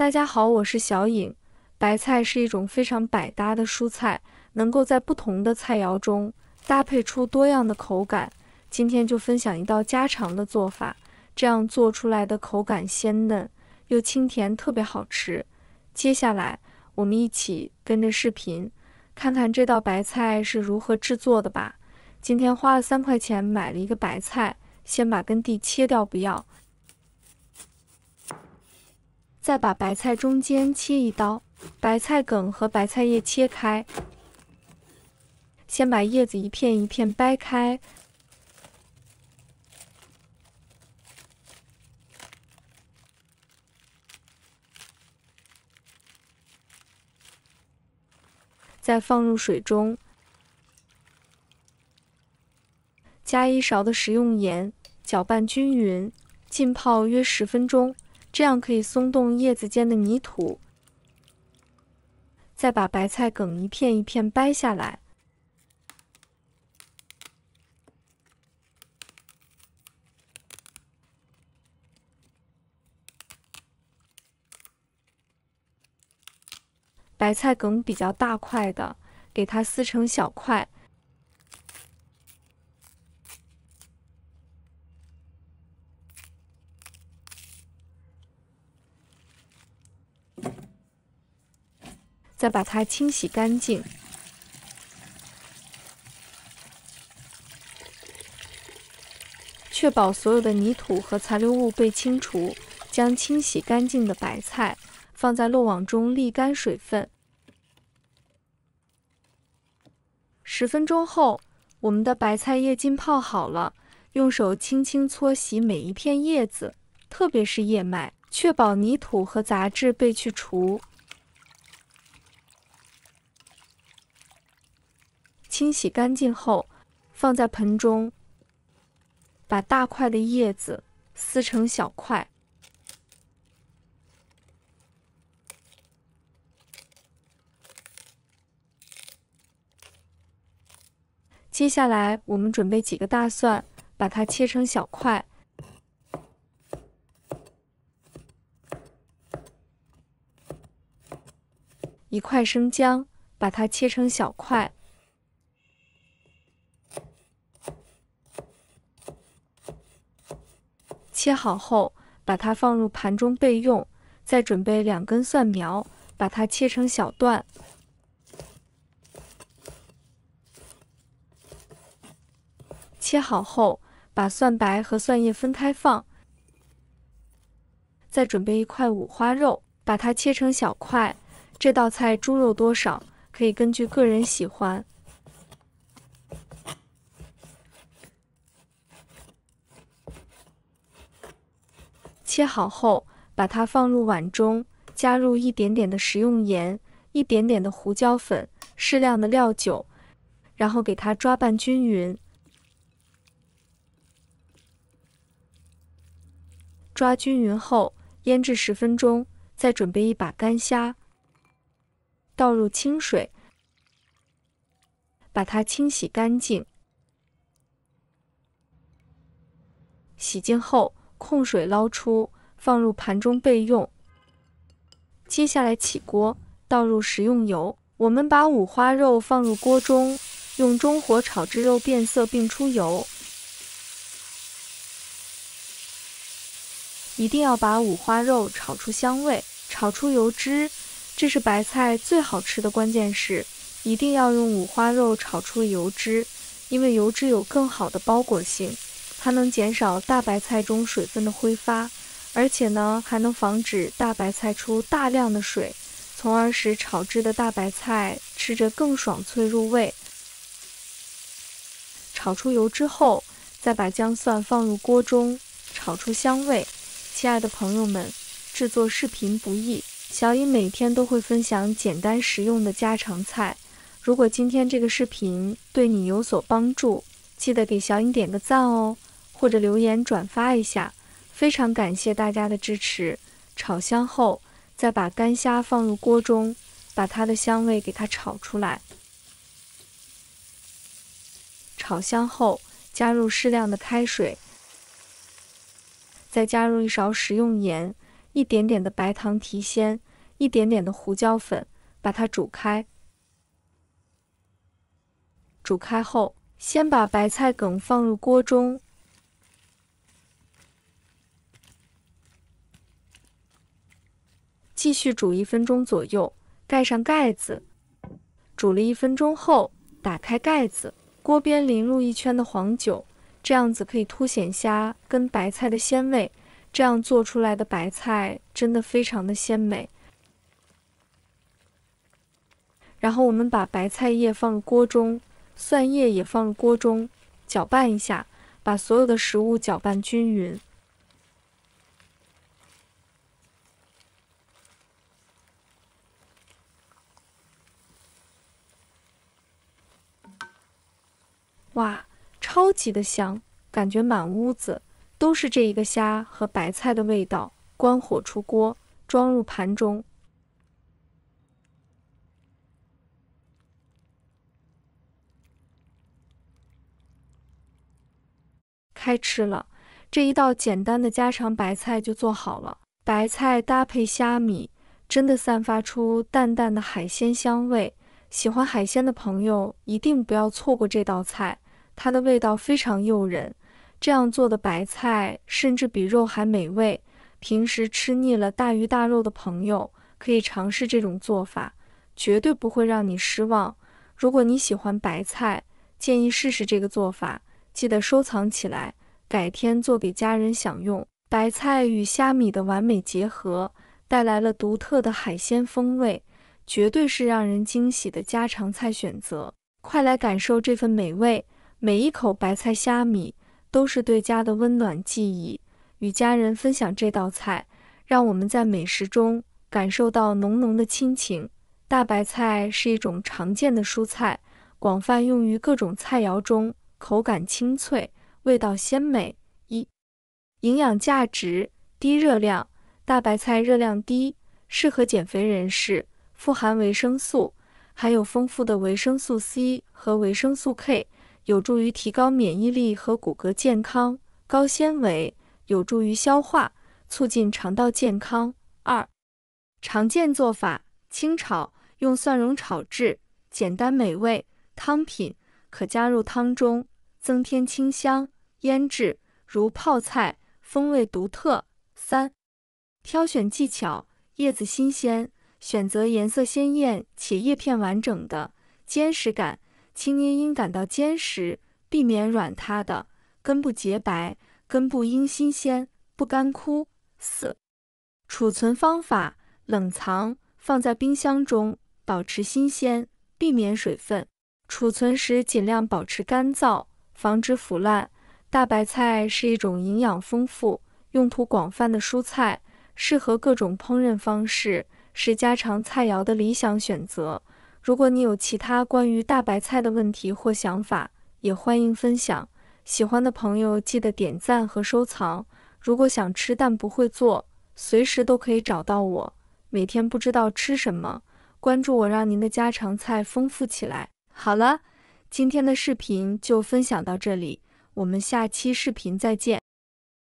大家好，我是小颖。白菜是一种非常百搭的蔬菜，能够在不同的菜肴中搭配出多样的口感。今天就分享一道家常的做法，这样做出来的口感鲜嫩又清甜，特别好吃。接下来我们一起跟着视频看看这道白菜是如何制作的吧。今天花了3块钱买了一个白菜，先把根蒂切掉不要，再把白菜中间切一刀，白菜梗和白菜叶切开，先把叶子一片一片掰开，再放入水中，加1勺的食用盐，搅拌均匀，浸泡约10分钟，这样可以松动叶子间的泥土。再把白菜梗一片一片掰下来，白菜梗比较大块的，给它撕成小块。再把它清洗干净，确保所有的泥土和残留物被清除。将清洗干净的白菜放在漏网中沥干水分。10分钟后，我们的白菜叶浸泡好了，用手轻轻搓洗每一片叶子，特别是叶脉，确保泥土和杂质被去除。清洗干净后，放在盆中，把大块的叶子撕成小块。接下来，我们准备几个大蒜，把它切成小块。1块生姜，把它切成小块。切好后，把它放入盘中备用。再准备2根蒜苗，把它切成小段。切好后，把蒜白和蒜叶分开放。再准备1块五花肉，把它切成小块。这道菜猪肉多少，可以根据个人喜欢。切好后，把它放入碗中，加入一点点的食用盐，一点点的胡椒粉，适量的料酒，然后给它抓拌均匀。抓均匀后，腌制10分钟。再准备1把干虾，倒入清水，把它清洗干净。洗净后，控水捞出，放入盘中备用。接下来起锅，倒入食用油，我们把五花肉放入锅中，用中火炒至肉变色并出油。一定要把五花肉炒出香味，炒出油脂，这是白菜最好吃的关键是，一定要用五花肉炒出油脂，因为油脂有更好的包裹性，它能减少大白菜中水分的挥发，而且呢，还能防止大白菜出大量的水，从而使炒制的大白菜吃着更爽脆入味。炒出油脂后，再把姜蒜放入锅中，炒出香味。亲爱的朋友们，制作视频不易，小颖每天都会分享简单实用的家常菜。如果今天这个视频对你有所帮助，记得给小颖点个赞哦，或者留言转发一下，非常感谢大家的支持。炒香后，再把干虾放入锅中，把它的香味给它炒出来。炒香后，加入适量的开水，再加入1勺食用盐，一点点的白糖提鲜，一点点的胡椒粉，把它煮开。煮开后，先把白菜梗放入锅中，继续煮1分钟左右，盖上盖子。煮了1分钟后，打开盖子，锅边淋入1圈的黄酒，这样子可以凸显虾跟白菜的鲜味。这样做出来的白菜真的非常的鲜美。然后我们把白菜叶放入锅中，蒜叶也放入锅中，搅拌一下，把所有的食物搅拌均匀。哇，超级的香，感觉满屋子都是这一个虾和白菜的味道。关火出锅，装入盘中。开吃了，这一道简单的家常白菜就做好了。白菜搭配虾米，真的散发出淡淡的海鲜香味。喜欢海鲜的朋友一定不要错过这道菜，它的味道非常诱人。这样做的白菜甚至比肉还美味。平时吃腻了大鱼大肉的朋友，可以尝试这种做法，绝对不会让你失望。如果你喜欢白菜，建议试试这个做法，记得收藏起来，改天做给家人享用。白菜与虾米的完美结合，带来了独特的海鲜风味，绝对是让人惊喜的家常菜选择。快来感受这份美味，每一口白菜虾米都是对家的温暖记忆。与家人分享这道菜，让我们在美食中感受到浓浓的亲情。大白菜是一种常见的蔬菜，广泛用于各种菜肴中，口感清脆，味道鲜美。营养价值：低热量，大白菜热量低，适合减肥人士，富含维生素，含有丰富的维生素 C 和维生素 K， 有助于提高免疫力和骨骼健康。高纤维，有助于消化，促进肠道健康。常见做法：清炒，用蒜蓉炒制，简单美味。汤品，可加入汤中，增添清香。腌制，如泡菜，风味独特。挑选技巧：叶子新鲜，选择颜色鲜艳且叶片完整的。坚实感，清捏应感到坚实，避免软塌的。根部洁白，根部应新鲜，不干枯。储存方法：冷藏，放在冰箱中，保持新鲜，避免水分。储存时尽量保持干燥，防止腐烂。大白菜是一种营养丰富、用途广泛的蔬菜，适合各种烹饪方式，是家常菜肴的理想选择。如果你有其他关于大白菜的问题或想法，也欢迎分享。喜欢的朋友记得点赞和收藏。如果想吃但不会做，随时都可以找到我。每天不知道吃什么，关注我，让您的家常菜丰富起来。好了，今天的视频就分享到这里，我们下期视频再见。